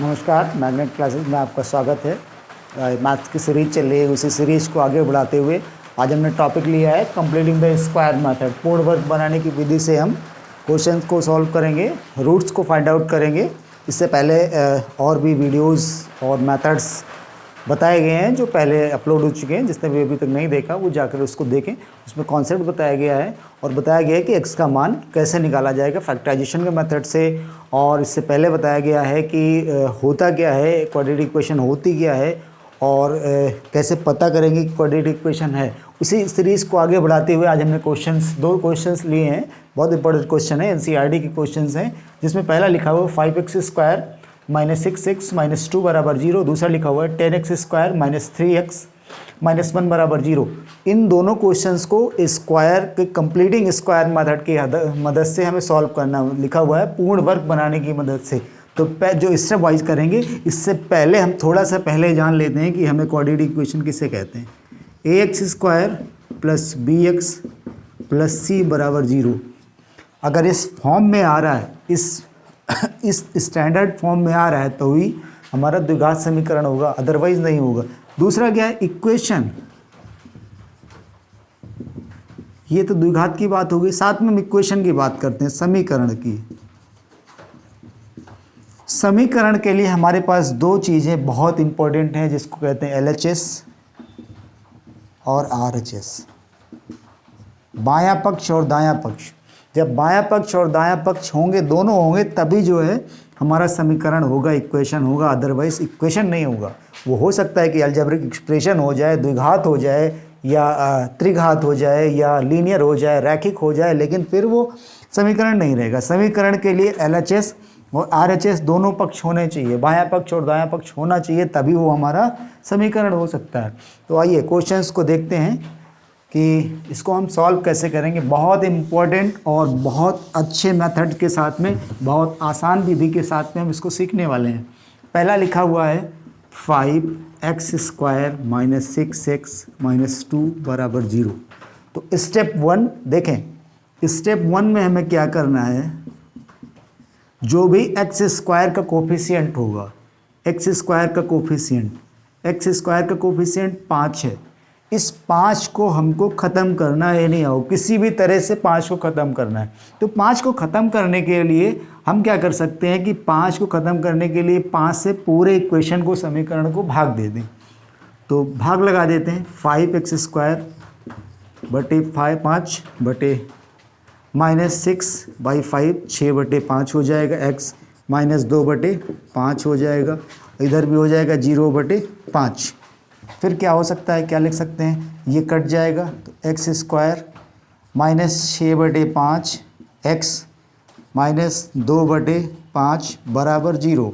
नमस्कार, magnet classes में आपका स्वागत है। मैथ्स की सीरीज चल रही है, उसी सीरीज को आगे बढ़ाते हुए आज हमने टॉपिक लिया है कंप्लीटिंग द स्क्वायर मेथड। पूर्ण वर्ग बनाने की विधि से हम क्वेश्चंस को सॉल्व करेंगे, रूट्स को फाइंड आउट करेंगे। इससे पहले और भी वीडियोस और मेथड्स बताए गए हैं जो पहले अपलोड हो चुके हैं। जिसने भी अभी तक नहीं देखा वो जाकर उसको देखें। उसमें कॉन्सेप्ट बताया गया है और बताया गया है कि x का मान कैसे निकाला जाएगा फैक्टराइजेशन के मेथड से। और इससे पहले बताया गया है कि होता क्या है, क्वाड्रेटिक इक्वेशन होती क्या है और कैसे पता करेंगे कि क्वाड्रेटिक इक्वेशन है। उसी सीरीज़ को आगे बढ़ाते हुए आज हमने दो क्वेश्चंस लिए हैं। बहुत इंपॉर्टेंट क्वेश्चन है, NCERT के क्वेश्चंस हैं, जिसमें पहला लिखा हुआ 5x² माइनस 6x माइनस 2 बराबर 0। दूसरा लिखा हुआ है 10x² माइनस 3x माइनस 1 बराबर 0। इन दोनों क्वेश्चंस को स्क्वायर के कंप्लीटिंग स्क्वायर मेथड की मदद से हमें सॉल्व करना लिखा हुआ है, पूर्ण वर्ग बनाने की मदद से। तो जो स्टेप वाइज करेंगे, इससे पहले हम थोड़ा सा पहले जान लेते हैं कि हमें क्वाड्रेटिक इक्वेशन किसे कहते हैं। ax² plus bx plus c बराबर 0 अगर इस फॉर्म में आ रहा है, इस स्टैंडर्ड फॉर्म में आ रहा है तो ही हमारा द्विघात समीकरण होगा, अदरवाइज नहीं होगा। दूसरा क्या है, इक्वेशन। ये तो द्विघात की बात होगी, साथ में हम इक्वेशन की बात करते हैं, समीकरण की। समीकरण के लिए हमारे पास दो चीज़ें बहुत इंपॉर्टेंट हैं जिसको कहते हैं LHS और RHS, बायां पक्ष और दायां पक्ष। जब बायां पक्ष और दायां पक्ष होंगे, दोनों होंगे, तभी जो है हमारा समीकरण होगा, इक्वेशन होगा, अदरवाइज इक्वेशन नहीं होगा। वो हो सकता है कि अलजेब्रिक एक्सप्रेशन हो जाए, द्विघात हो जाए या त्रिघात हो जाए या लीनियर हो जाए, रैखिक हो जाए, लेकिन फिर वो समीकरण नहीं रहेगा। समीकरण के लिए LHS और RHS दोनों पक्ष होने चाहिए, बायां पक्ष और दायां पक्ष होना चाहिए, तभी वो हमारा समीकरण हो सकता है। तो आइए क्वेश्चंस को देखते हैं कि इसको हम सॉल्व कैसे करेंगे। बहुत इम्पोर्टेंट और बहुत अच्छे मेथड के साथ में, बहुत आसान विधि के साथ में हम इसको सीखने वाले हैं। पहला लिखा हुआ है 5x² माइनस 6x माइनस 2 बराबर 0। तो स्टेप 1 देखें, स्टेप 1 में हमें क्या करना है, जो भी x² का कोफिशिएंट होगा, x² का कोफिशिएंट 5 है, इस 5 को हमको ख़त्म करना है, नहीं आओ किसी भी तरह से 5 को ख़त्म करना है। तो 5 को ख़त्म करने के लिए हम क्या कर सकते हैं कि 5 को ख़त्म करने के लिए 5 से पूरे इक्वेशन को, समीकरण को भाग दे दें। तो भाग लगा देते हैं, 5x² बटे 5 बटे माइनस 6/5, 6/5 हो जाएगा, x माइनस 2/5 हो जाएगा, इधर भी हो जाएगा 0/5। फिर क्या हो सकता है, क्या लिख सकते हैं, ये कट जाएगा तो x² माइनस 6/5 x माइनस 2/5 बराबर 0।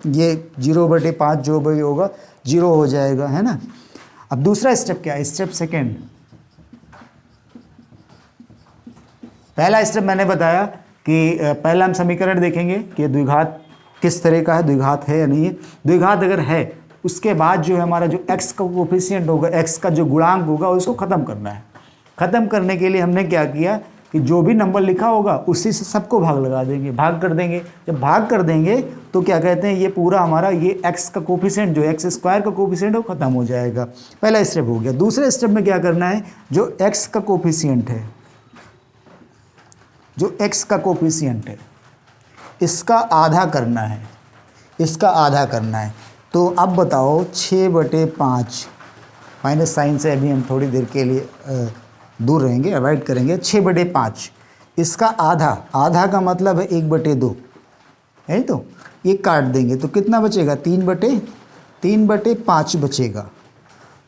ये 0/5 जो भी होगा 0 हो जाएगा, है ना। अब दूसरा स्टेप क्या है, स्टेप सेकेंड। पहला स्टेप मैंने बताया कि पहला हम समीकरण देखेंगे कि द्विघात किस तरह का है, द्विघात है या नहीं है। द्विघात अगर है, उसके बाद जो है हमारा जो x का कोफिशिएंट होगा, x का जो गुणांक होगा, उसको ख़त्म करना है। ख़त्म करने के लिए हमने क्या किया कि जो भी नंबर लिखा होगा उसी से सबको भाग लगा देंगे, भाग कर देंगे। जब भाग कर देंगे तो क्या कहते हैं, ये पूरा हमारा ये x का कोफिशिएंट, जो x² का कोफिशिएंट है, वो ख़त्म हो जाएगा। पहला स्टेप हो गया। दूसरे स्टेप में क्या करना है, जो x का कोफिशिएंट है, जो x का कोफिशिएंट है, इसका आधा करना है, इसका आधा करना है। तो अब बताओ 6/5, माइनस साइन से अभी हम थोड़ी देर के लिए दूर रहेंगे, अवॉइड करेंगे। 6/5 इसका आधा, आधा का मतलब है 1/2 है, तो ये काट देंगे तो कितना बचेगा, 3/5 बचेगा।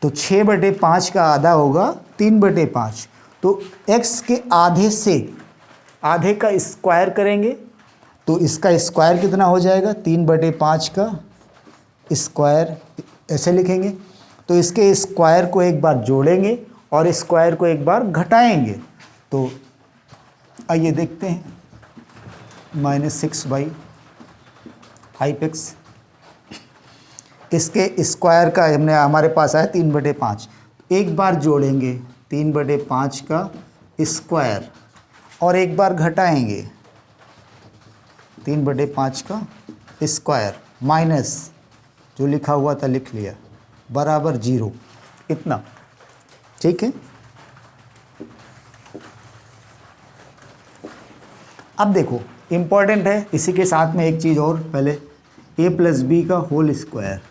तो 6/5 का आधा होगा 3/5। तो x के आधे से आधे का स्क्वायर करेंगे तो इसका स्क्वायर कितना हो जाएगा, 3/5 का स्क्वायर, ऐसे लिखेंगे। तो इसके स्क्वायर को एक बार जोड़ेंगे और स्क्वायर को एक बार घटाएंगे। तो आइए देखते हैं, -6/5x, इसके स्क्वायर का हमारे पास आया 3/5। एक बार जोड़ेंगे 3/5 का स्क्वायर और एक बार घटाएंगे 3/5 का स्क्वायर माइनस जो लिखा हुआ था लिख लिया बराबर 0, इतना। ठीक है, अब देखो इम्पॉर्टेंट है इसी के साथ में एक चीज़ और, पहले a प्लस बी का होल स्क्वायर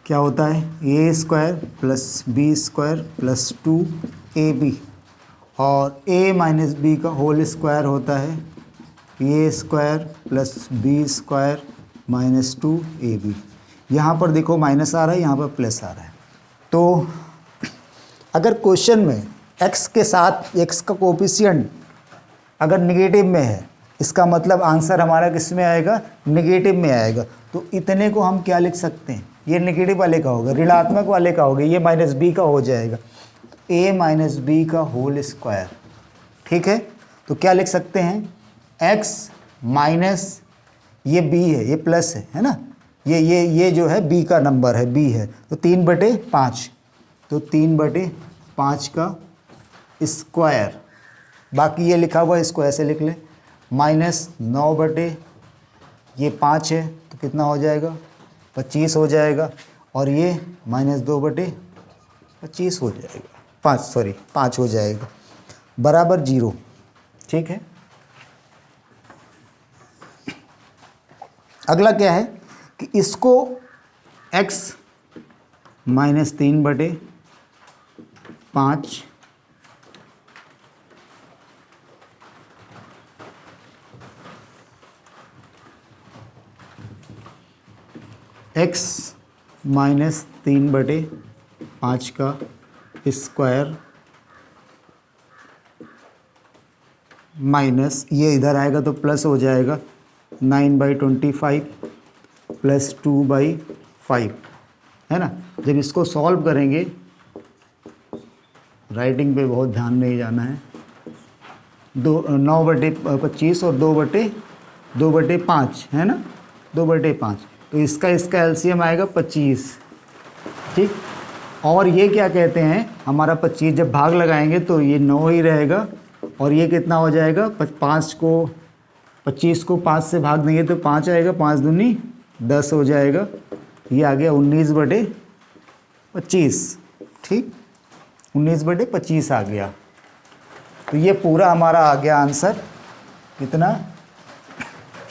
क्या होता है, A square plus B square plus 2ab, और a माइनस बी का होल स्क्वायर होता है A square plus B square minus 2ab। यहाँ पर देखो माइनस आ रहा है, यहाँ पर प्लस आ रहा है। तो अगर क्वेश्चन में x के साथ x का कोफिशिएंट अगर निगेटिव में है, इसका मतलब आंसर हमारा किस में आएगा, निगेटिव में आएगा। तो इतने को हम क्या लिख सकते हैं, ये निगेटिव वाले का होगा, ऋणात्मक वाले का होगा, ये माइनस बी का हो जाएगा, a माइनस बी का होल स्क्वायर। ठीक है, तो क्या लिख सकते हैं, x माइनस ये b है, ये प्लस है ना, ये जो है b का नंबर है, b है, तो 3/5, तो 3/5 का स्क्वायर, बाकी ये लिखा हुआ इसको ऐसे लिख लें, माइनस 9 ये 5 है तो कितना हो जाएगा, 25 हो जाएगा, और ये माइनस 2/25 हो जाएगा, 5 हो जाएगा, बराबर 0। ठीक है, अगला क्या है कि इसको x माइनस 3/5 x माइनस 3/5 का स्क्वायर माइनस ये इधर आएगा तो प्लस हो जाएगा 9/25 प्लस 2/5 है ना। जब इसको सॉल्व करेंगे, राइटिंग पे बहुत ध्यान नहीं जाना है, 9/25 और 2/5 है ना, 2/5, तो इसका एलसीएम आएगा 25। ठीक, और ये क्या कहते हैं, हमारा 25 जब भाग लगाएंगे तो ये 9 ही रहेगा, और ये कितना हो जाएगा, 25 को 5 से भाग देंगे तो 5 आएगा, 5 दूनी 10 हो जाएगा, ये आ गया 19/25। ठीक, 19/25 आ गया, तो ये पूरा हमारा आ गया आंसर। कितना,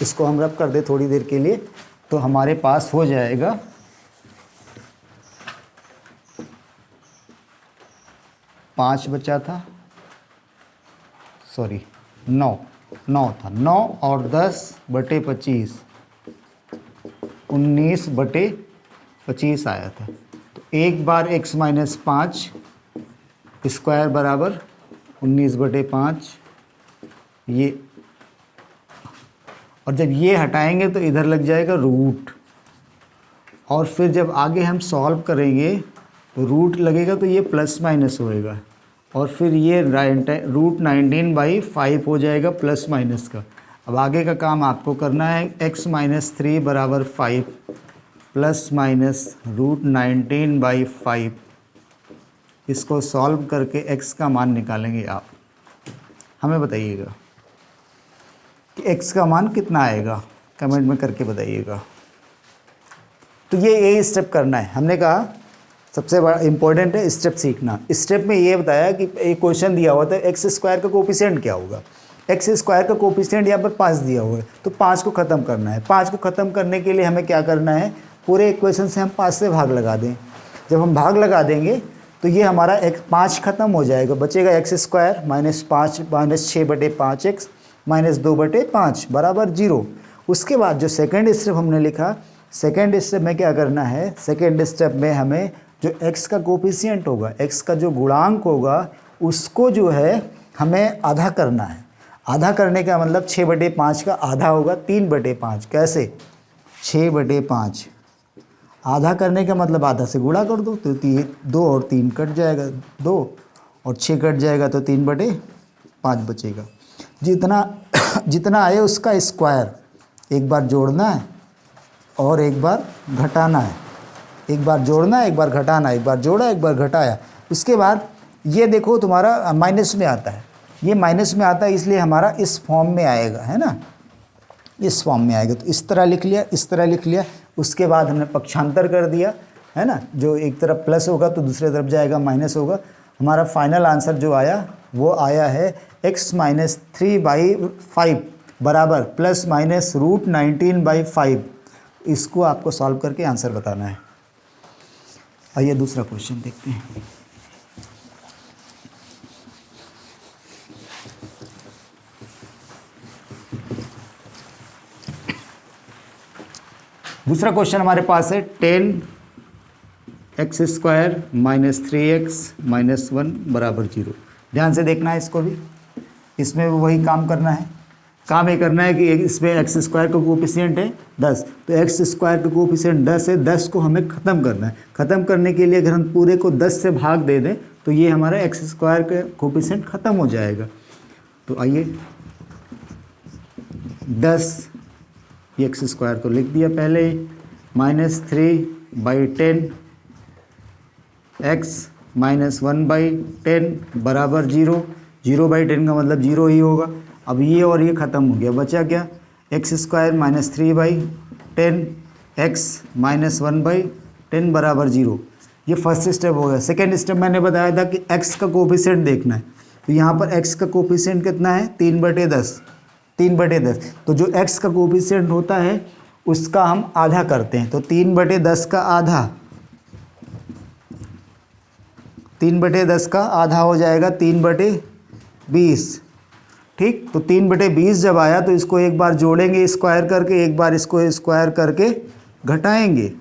इसको हम रब कर दे थोड़ी देर के लिए, तो हमारे पास हो जाएगा 5 बचा था, सॉरी 9 था, 9 और 10/25, 19/25 आया था। तो एक बार x माइनस 5 स्क्वायर बराबर 19/5, ये, और जब ये हटाएंगे तो इधर लग जाएगा रूट, और फिर जब आगे हम सॉल्व करेंगे तो रूट लगेगा तो ये प्लस माइनस होएगा, और फिर ये रूट 19/5 हो जाएगा प्लस माइनस का। अब आगे का काम आपको करना है, x माइनस 3 बराबर 5 प्लस माइनस रूट 19/5, इसको सॉल्व करके x का मान निकालेंगे आप। हमें बताइएगा कि x का मान कितना आएगा, कमेंट में करके बताइएगा। तो ये स्टेप करना है, हमने कहा सबसे बड़ा इंपॉर्टेंट है स्टेप सीखना। स्टेप में ये बताया कि एक क्वेश्चन दिया हुआ था एक्स स्क्वायर का कोफिशिएंट क्या होगा, एक्स स्क्वायर का कोफिशिएंट यहाँ पर 5 दिया हुआ है, तो 5 को ख़त्म करना है। 5 को ख़त्म करने के लिए हमें क्या करना है, पूरे इक्वेशन से हम 5 से भाग लगा दें। जब हम भाग लगा देंगे तो ये हमारा 5 ख़त्म हो जाएगा, बचेगा x square minus 5 minus 6/5x minus 2/5 बराबर 0। उसके बाद जो सेकेंड स्टेप हमने लिखा, सेकेंड स्टेप में क्या करना है, सेकेंड स्टेप में हमें जो x का कोफिशिएंट होगा, x का जो गुणांक होगा, उसको जो है हमें आधा करना है। आधा करने का मतलब 6/5 का आधा होगा 3/5। कैसे, 6/5 आधा करने का मतलब आधा से गुणा कर दो, तो 2 और 3 कट जाएगा, 2 और 6 कट जाएगा, तो 3/5 बचेगा। जितना आए उसका स्क्वायर एक बार जोड़ना है और एक बार घटाना है, एक बार जोड़ना है एक बार घटाना, एक बार जोड़ा एक बार घटाया। उसके बाद ये देखो तुम्हारा माइनस में आता है, ये माइनस में आता है, इसलिए हमारा इस फॉर्म में आएगा, है ना। इस फॉर्म में आएगा। तो इस तरह लिख लिया, इस तरह लिख लिया। उसके बाद हमने पक्षांतर कर दिया, है ना, जो एक तरफ प्लस होगा तो दूसरे तरफ जाएगा माइनस होगा। हमारा फाइनल आंसर जो आया वो आया है x-3/5 बराबर ±√19/5। इसको आपको सॉल्व करके आंसर बताना है। आइए दूसरा क्वेश्चन देखते हैं। दूसरा क्वेश्चन हमारे पास है 10x² - 3x - 1 बराबर 0। ध्यान से देखना है इसको भी, इसमें भी वही काम करना है। काम ये करना है कि इसमें x² का कोफिशिएंट है 10, तो x² का कोफिशिएंट 10 है। 10 को हमें ख़त्म करना है। ख़त्म करने के लिए अगर हम पूरे को 10 से भाग दे दें तो ये हमारा x² का कोफिशिएंट ख़त्म हो जाएगा। तो आइए 10 ये x² तो लिख दिया पहले ही, -3/10 x - 1/10 बराबर 0। 0/10 का मतलब 0 ही होगा। अब ये और ये ख़त्म हो गया, बचा क्या, x² - 3/10 x - 1/10 बराबर 0। ये फर्स्ट स्टेप हो गया। सेकेंड स्टेप मैंने बताया था कि x का कोफिशिएंट देखना है। तो यहाँ पर x का कोफिशिएंट कितना है, 3/10। 3/10, तो जो x का कोफिशिएंट होता है उसका हम आधा करते हैं। तो 3/10 का आधा, 3/10 का आधा हो जाएगा 3/20। ठीक, तो 3/20 जब आया तो इसको एक बार जोड़ेंगे स्क्वायर करके, एक बार इसको स्क्वायर करके घटाएंगे।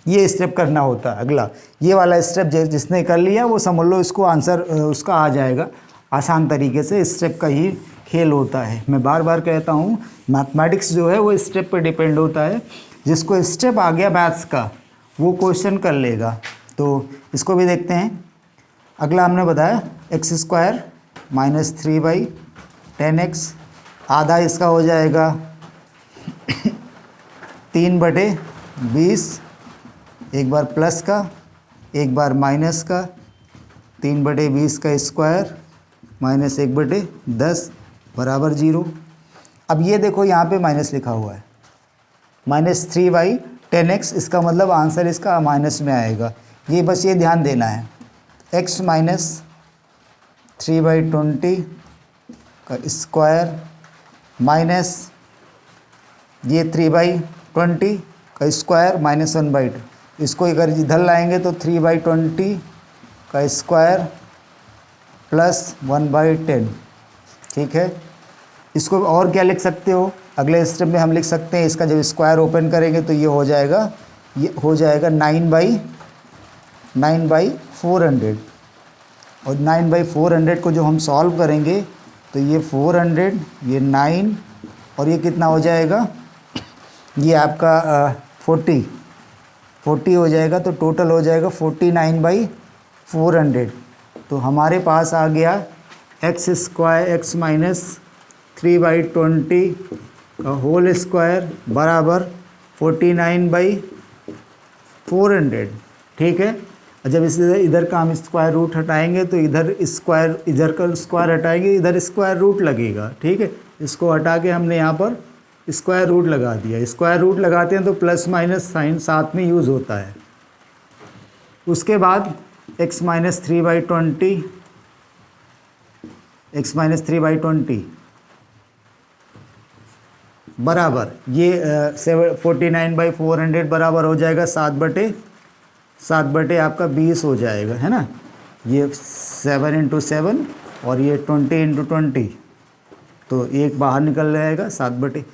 ये स्टेप करना होता है। अगला ये वाला स्टेप जिसने कर लिया वो समझ लो इसको आंसर उसका आ जाएगा आसान तरीके से। स्टेप का ही खेल होता है। मैं बार बार कहता हूँ मैथमेटिक्स जो है वो स्टेप पे डिपेंड होता है। जिसको स्टेप आ गया मैथ्स का वो क्वेश्चन कर लेगा। तो इसको भी देखते हैं। अगला हमने बताया x² - 3/10x, आधा इसका हो जाएगा 3/20, एक बार प्लस का एक बार माइनस का, 3/20 का स्क्वायर माइनस 1/10 बराबर 0। अब ये देखो यहाँ पे माइनस लिखा हुआ है, -3/10x, इसका मतलब आंसर इसका माइनस में आएगा। ये बस ये ध्यान देना है, x - 3/20 का स्क्वायर माइनस ये 3/20 का स्क्वायर माइनस 1/2। इसको अगर इधर लाएंगे तो 3/20 का स्क्वायर प्लस 1/10। ठीक है, इसको और क्या लिख सकते हो, अगले स्टेप में हम लिख सकते हैं इसका जब स्क्वायर ओपन करेंगे तो ये हो जाएगा 9/400। और 9/400 को जो हम सॉल्व करेंगे तो ये 400, ये 9 और ये कितना हो जाएगा, ये आपका 40 हो जाएगा। तो टोटल हो जाएगा 49/400। तो हमारे पास आ गया x - 3/20 का होल स्क्वायर बराबर 49/400। ठीक है, जब इसे इधर का हम स्क्वायर रूट हटाएंगे तो इधर का स्क्वायर हटाएंगे, इधर स्क्वायर रूट लगेगा। ठीक है, इसको हटा के हमने यहाँ पर स्क्वायर रूट लगा दिया। स्क्वायर रूट लगाते हैं तो प्लस माइनस साइन साथ में यूज़ होता है। उसके बाद x - 3/20 बराबर ये 49/400 बराबर हो जाएगा 7/7 आपका 20 हो जाएगा, है ना। ये 7 × 7 और ये 20 × 20, तो एक बाहर निकल जाएगा 7/।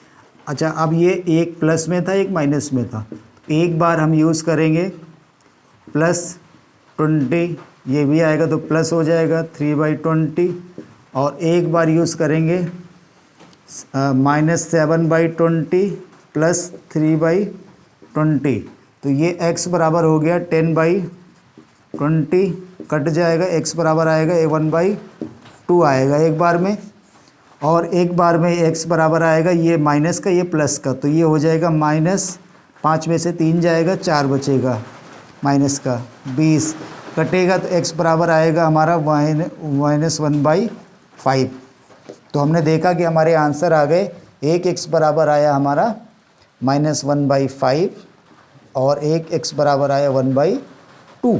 अच्छा, अब ये एक प्लस में था एक माइनस में था, एक बार हम यूज़ करेंगे +20, ये भी आएगा तो प्लस हो जाएगा 3/20, और एक बार यूज़ करेंगे -7/20 + 3/20, तो ये x बराबर हो गया 10/20, कट जाएगा, x बराबर आएगा 1/2 आएगा एक बार में, और एक बार में x बराबर आएगा ये माइनस का ये प्लस का, तो ये हो जाएगा -5 में से 3 जाएगा, 4 बचेगा माइनस का 20, कटेगा तो x बराबर आएगा हमारा -1/5। तो हमने देखा कि हमारे आंसर आ गए एक x बराबर आया हमारा -1/5 और एक x बराबर आया 1/2।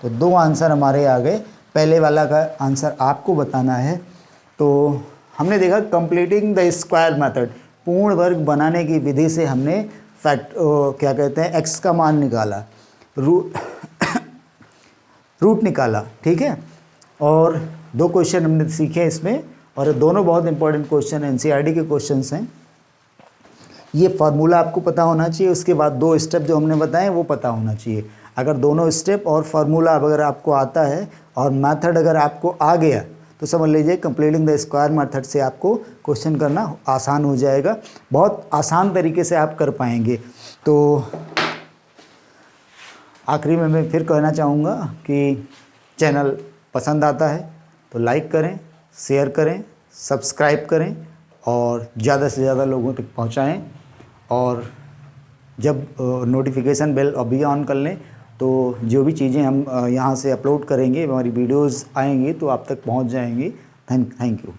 तो दो आंसर हमारे आ गए। पहले वाला का आंसर आपको बताना है। तो हमने देखा कंप्लीटिंग द स्क्वायर मेथड, पूर्ण वर्ग बनाने की विधि से हमने क्या कहते हैं x का मान निकाला, रूट निकाला, ठीक है। और दो क्वेश्चन हमने सीखे इसमें, और दोनों बहुत इंपॉर्टेंट क्वेश्चन एनसीईआरटी के क्वेश्चंस हैं। ये फार्मूला आपको पता होना चाहिए, उसके बाद दो स्टेप जो हमने बताए वो पता होना चाहिए। अगर दोनों स्टेप और फार्मूला अगर आपको आता है और मेथड अगर आपको आ गया तो समझ लीजिए कंप्लीटिंग द स्क्वायर मेथड से आपको क्वेश्चन करना आसान हो जाएगा, बहुत आसान तरीके से आप कर पाएंगे। तो आखिरी में मैं फिर कहना चाहूँगा कि चैनल पसंद आता है तो लाइक करें, शेयर करें, सब्सक्राइब करें और ज़्यादा से ज़्यादा लोगों तक पहुँचाएँ। और जब नोटिफिकेशन बेल अभी ऑन कर लें तो जो भी चीज़ें हम यहाँ से अपलोड करेंगे, हमारी वीडियोज़ आएंगी तो आप तक पहुँच जाएंगी। Thank you.